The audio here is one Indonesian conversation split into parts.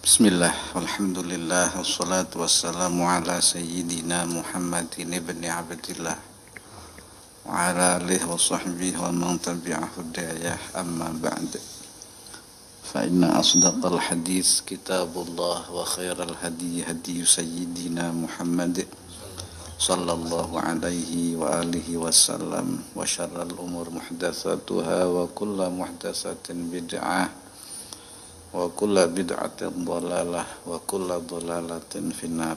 Bismillah, alhamdulillah, wassalatu wassalamu ala sayyidina Muhammadin ibn Abdillah wa ala alihi wa sahbihi wa man tabi'ahu da'iyah, amma ba'd. Fa inna asdaqal hadis kitabullah wa khairal hadi hadi sayyidina Muhammad sallallahu alaihi wa alihi wasallam, wa syarral umur muhdatsatuha wa kullu muhdatsatin bid'ah wa kullu bid'atin dhalalah wa kullu dhalalatin finnar.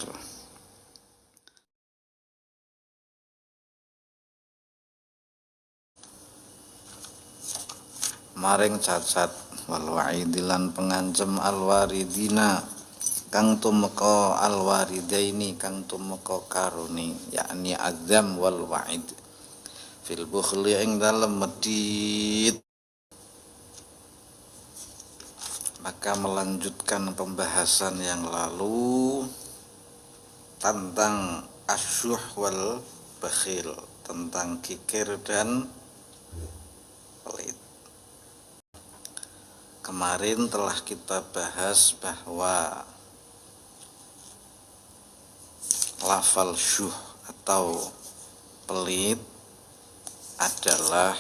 Maring cacat wal wa'idilan pengancem alwaridina kang tumeka alwaridaini kang tumeka karuni, yakni azam wal wa'id fil bukhli ing dalem medit. Maka melanjutkan pembahasan yang lalu tentang asyuh wal bakhil, tentang kikir dan pelit. Kemarin telah kita bahas bahwa lafal syuh atau pelit adalah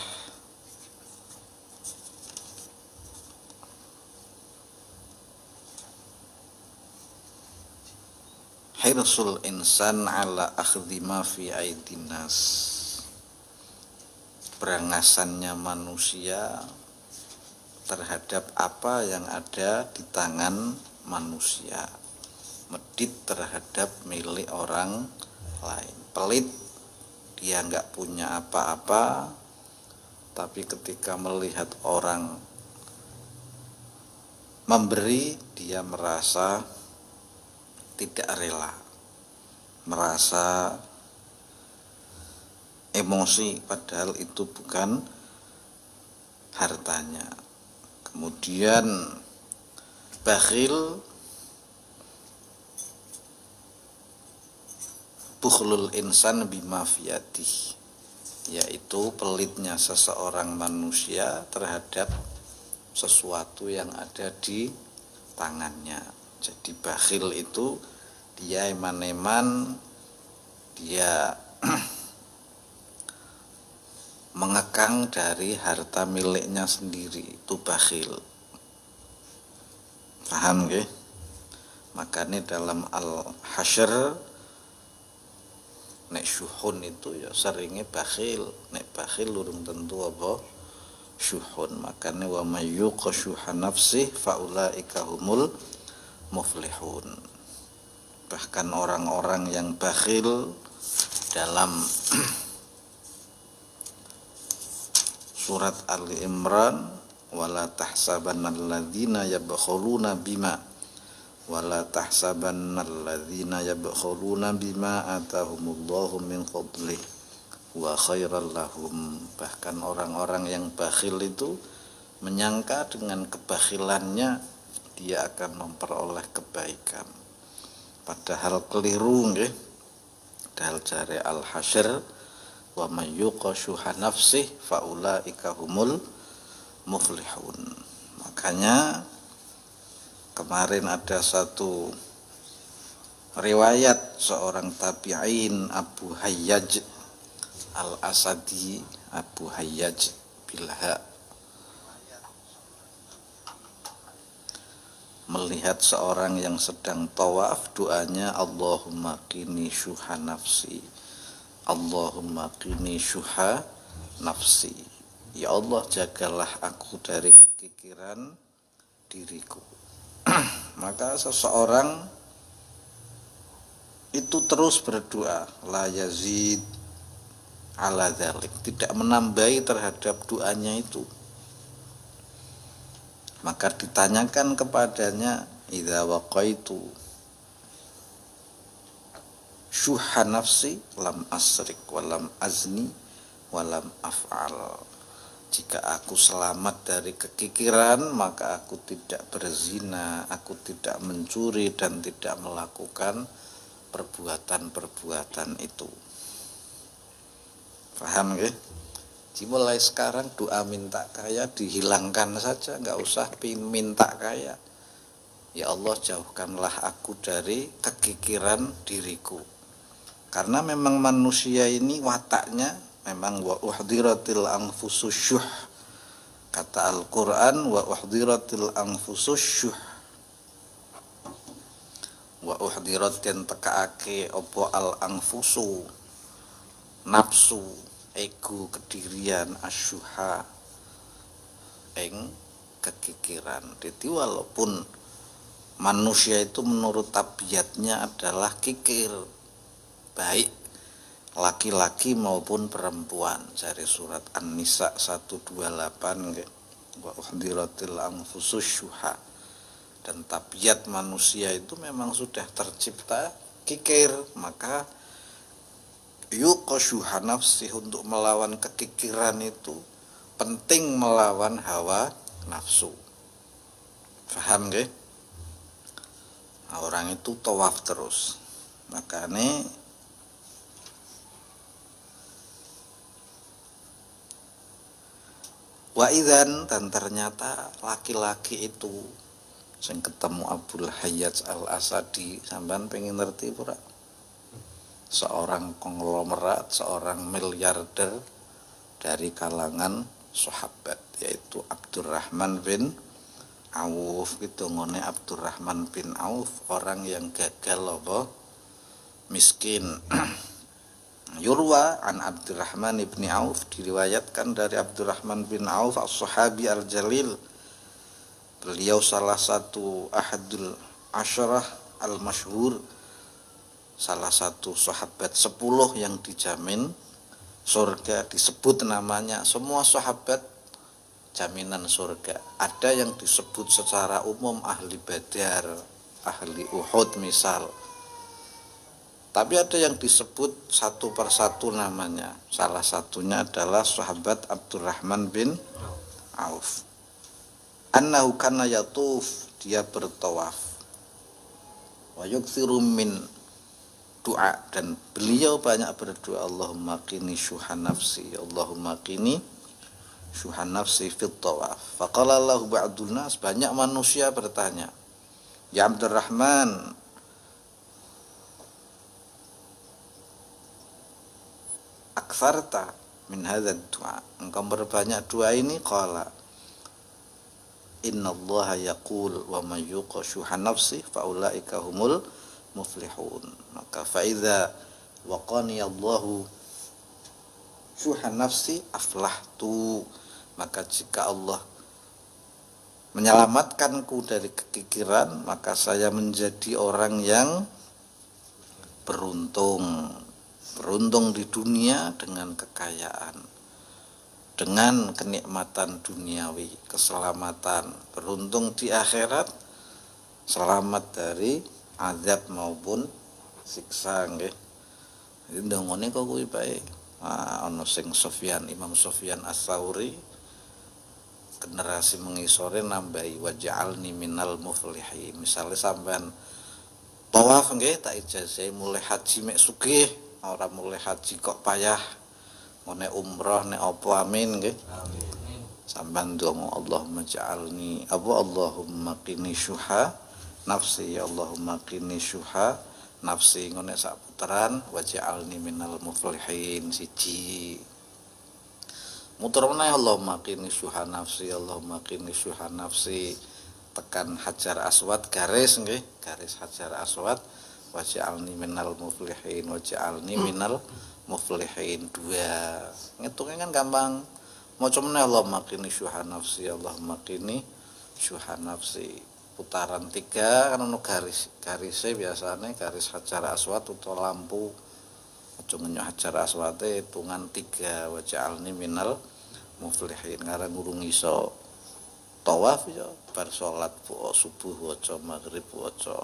hirsul insan ala akhdhi ma fi aidin nas, berangasannya manusia terhadap apa yang ada di tangan manusia, medit terhadap milik orang lain. Pelit, dia nggak punya apa-apa, tapi ketika melihat orang memberi, dia merasa tidak rela, merasa emosi, padahal itu bukan hartanya. Kemudian bakhil, bukhlul insan bima fiyadih, yaitu pelitnya seseorang manusia terhadap sesuatu yang ada di tangannya. Jadi bakhil itu dia eman-eman, dia mengekang dari harta miliknya sendiri, itu bakhil. Paham nggih? Makanya dalam Al-Hasyr nek syuhun itu ya seringnya bakhil, nek bakhil urung tentu apa syuhun. Makanya wa mayyuqa syuha nafsih faulaika humul muflihun. Bahkan orang-orang yang bakhil dalam surat Ali Imran, wala tahsabannalladzina yabkhuluna bima atahumullahu min fadlih wa khairal lahum. Bahkan orang-orang yang bakhil itu menyangka dengan kebakhilannya dia akan memperoleh kebaikan, padahal keliru nggih. Dal jare Al-Hasyr wa may yuqa syuha nafsih faulaika humul muflihun. Makanya kemarin ada satu riwayat seorang tabi'in, Abu Hayyaj Al-Asadi, Abu Hayyaj bilha, melihat seorang yang sedang tawaf, doanya Allahumma qini syuha nafsi, Allahumma qini syuha nafsi, ya Allah jagalah aku dari kekikiran diriku. Maka seseorang itu terus berdoa, la yazid ala dzalik, tidak menambahi terhadap doanya itu. Maka ditanyakan kepadanya, idza waqaitu syuha nafsi lam asrik walam azni walam af'al. Jika aku selamat dari kekikiran, maka aku tidak berzina, aku tidak mencuri dan tidak melakukan perbuatan-perbuatan itu. Paham nggih? Dimulai sekarang doa minta kaya dihilangkan saja, nggak usah minta kaya. Ya Allah, jauhkanlah aku dari kekikiran diriku. Karena memang manusia ini wataknya memang wa uhdiratil anfusus syuh. Kata Al-Qur'an wa uhdiratil anfusus syuh. Wa uhdirat yang tekaake opo al anfusu, nafsu, ego, kedirian, asyuha, eng kekikiran. Jadi walaupun manusia itu menurut tabiatnya adalah kikir, baik laki-laki maupun perempuan, dari surat An-Nisa 128 wa uhdiratil anfusus syuha. Dan tabiat manusia itu memang sudah tercipta kikir, maka yuqashuha nafsi, untuk melawan kekikiran itu penting melawan hawa nafsu. Paham nggih? Nah, orang itu tawaf terus. Makanya wa idzan, dan ternyata laki-laki itu sing ketemu Abul Hayyaj Al-Asadi, sampean pengen ngerti pura? Seorang konglomerat, seorang miliarder dari kalangan sahabat, yaitu Abdurrahman bin Auf. Gitu ngene, Abdurrahman bin Auf orang yang gagal apa? Miskin. Yurwa an Abdurrahman bin Auf, diriwayatkan dari Abdurrahman bin Auf as-sahabi al-jalil. Beliau salah satu ahadul asyarah al-masyhur, salah satu sahabat 10 yang dijamin surga, disebut namanya. Semua sahabat jaminan surga. Ada yang disebut secara umum ahli Badar, ahli Uhud misal. Tapi ada yang disebut satu persatu namanya. Salah satunya adalah sahabat Abdurrahman bin Auf. Annahu kana yatuf, dia bertawaf. Wa yukthiru min doa, dan beliau banyak berdoa, Allahumma qini syuhan nafsi, Allahumma qini syuhan nafsi fit tawaf. Faqala lahu ba'dun nas, banyak manusia bertanya, ya Abdurrahman, aktsarta min hadzal du'a, engkau berbanyak doa ini. Qala innallaha yaqul wa may yuqa syuha nafsi fa ulaika humul muflihun. Maka fa idza waqani Allahu syuha nafsi aflahtu, maka jika Allah menyelamatkanku dari kekikiran, maka saya menjadi orang yang beruntung. Beruntung di dunia dengan kekayaan, dengan kenikmatan duniawi, keselamatan. Beruntung di akhirat, selamat dari azab maupun siksa nggih. Iki ndongone kok kuwi bae. Ana sing Imam Sufyan Ats-Tsauri generasi mengisore nambahi waj'alni minal muflihin. Misale sampean tawaf nggih, tak ijazahi mulai haji mek sugih, ora mulai haji kok payah. Nek umroh nek apa, amin nggih. Amin. Sampeyan ndonga Allahumma ja'alni Allahumma qini syuha nafsi, Allahumma qini syuha nafsi, ngene sak puteran waj'alni minal muflihin siji. Muter meneh Allahumma qini syuha nafsi, Allahumma qini syuha nafsi, tekan Hajar Aswad garis nggih, garis Hajar Aswad waj'alni minal muflihin, waj'alni minal muflihin. Dua ngitungnya kan gampang. Maca meneh Allahumma qini syuha nafsi, Allahumma qini syuha nafsi. Putaran 3 kan ono garisnya biasanya garis Hajar Aswad utawa lampu. Aja ngenyok Hajar Aswad hitungan 3 waj'alni minal muflihin. Ngarang urung iso tawaf ya bar salat subuh waca, maghrib waca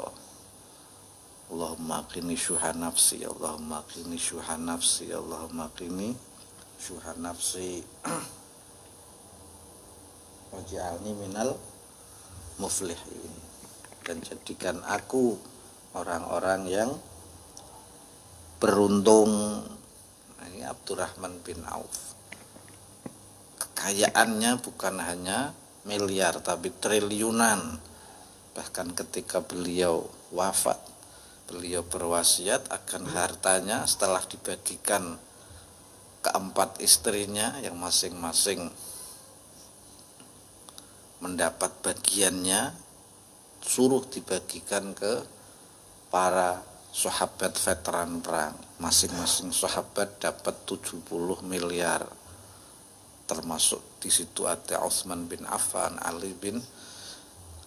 Allahumma qini syuha nafsi, Allahumma qini syuha nafsi, Allahumma qini syuha nafsi waj'alni minal muflihin, dan jadikan aku orang-orang yang beruntung. Ini Abdurrahman bin Auf. kekayaannya bukan hanya miliar tapi triliunan. Bahkan ketika beliau wafat, beliau berwasiat akan hartanya setelah dibagikan keempat istrinya yang masing-masing mendapat bagiannya, suruh dibagikan ke para sahabat veteran perang. Masing-masing sahabat dapat 70 miliar. Termasuk di situ ada Utsman bin Affan, Ali bin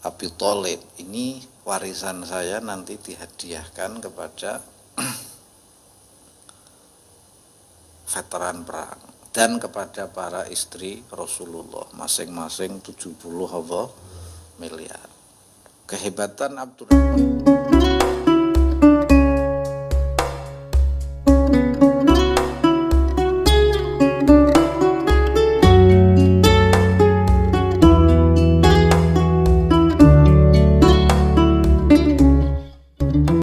Abi Thalib. Ini warisan saya, nanti dihadiahkan kepada veteran perang dan kepada para istri Rasulullah, masing-masing 70 miliar. Kehebatan Abdurrahman